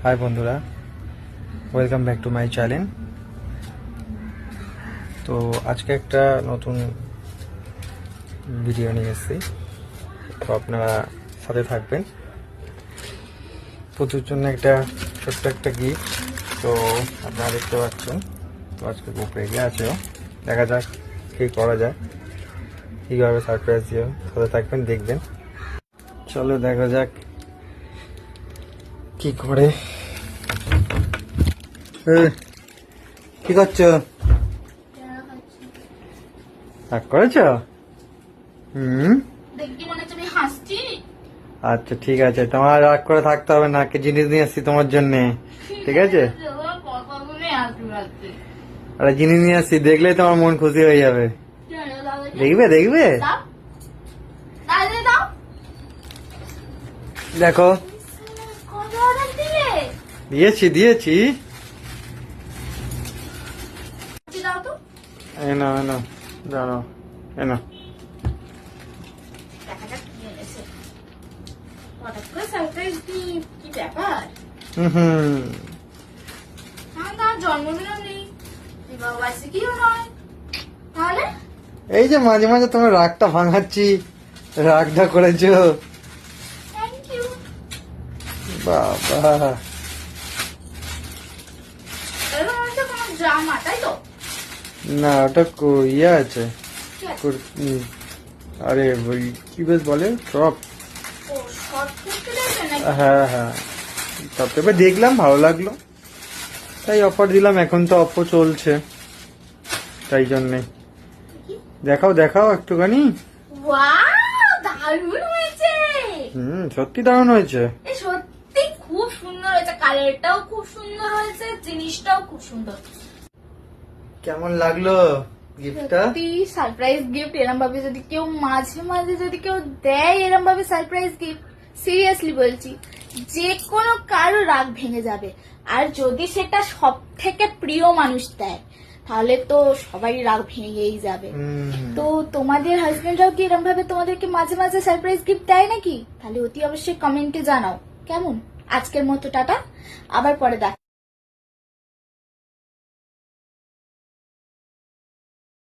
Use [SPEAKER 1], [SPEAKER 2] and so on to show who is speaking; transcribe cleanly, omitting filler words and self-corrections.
[SPEAKER 1] High বন্ধুরা, welcome back to my channel. তো আজকে একটা নতুন ভিডিও নিয়ে এসেছি, তো আপনারা সাথে থাকবেন। প্রচুর জন্য একটা ছোট্ট একটা গিফট, তো আপনারা দেখতে পাচ্ছেন। তো আজকে খুব রেগে আছে, দেখা যাক কী করা যায়, কীভাবে সারপ্রাইজ দিয়ে। সাথে থাকবেন, দেখবেন। চলো দেখা যাক কি করে। কি করছো? রাগ করেছ? আচ্ছা ঠিক আছে, তোমার রাগ করে থাকতে হবে না, কি জিনিস নিয়ে আসছি তোমার জন্য, ঠিক আছে? আরে জিনিস নিয়ে আসছি, দেখলেই তোমার মন খুশি হয়ে যাবে। দেখবে দেখবে, দেখো দিয়েছি দিয়েছি। এনো এনো জানো, এনো। এই যে মাঝে মাঝে তোমার রাগটা ভাঙাচ্ছি, রাগটা করেছো। বাবা না, ওটা ইয়ে আছে, আরে ওই কি বেশ বলে, টপ। হ্যাঁ হ্যাঁ, টপে দেখলাম ভালো লাগলো, তাই অফার দিলাম। এখন তো অফার চলছে, তাই জন্যে। দেখাও দেখাও একটুখানি।
[SPEAKER 2] দারুণ হয়েছে।
[SPEAKER 1] সত্যি দারুণ হয়েছে,
[SPEAKER 2] সত্যি খুব সুন্দর হয়েছে। কালারটাও খুব সুন্দর হয়েছে, জিনিসটাও খুব সুন্দর।
[SPEAKER 1] কেমন লাগলো গিফটটা?
[SPEAKER 2] সারপ্রাইজ গিফট এরম ভাবে যদি কেউ মাঝে মাঝে যদি কেউ দেয়, এরম ভাবে সারপ্রাইজ গিফট, সিরিয়াসলি বলছি, যে কোনো কারো রাগ ভেঙে যাবে। আর যদি সেটা সব থেকে প্রিয় মানুষ দেয়, তাহলে তো সবাই রাগ ভেঙেই যাবে। তো তোমাদের হাজবেন্ডরাও কি এরম ভাবে তোমাদেরকে মাঝে মাঝে সারপ্রাইজ গিফট দেয় নাকি? তাহলে অতি অবশ্যই কমেন্টে জানাও। কেমন? আজকের মতো টাটা, আবার পরে দেখ।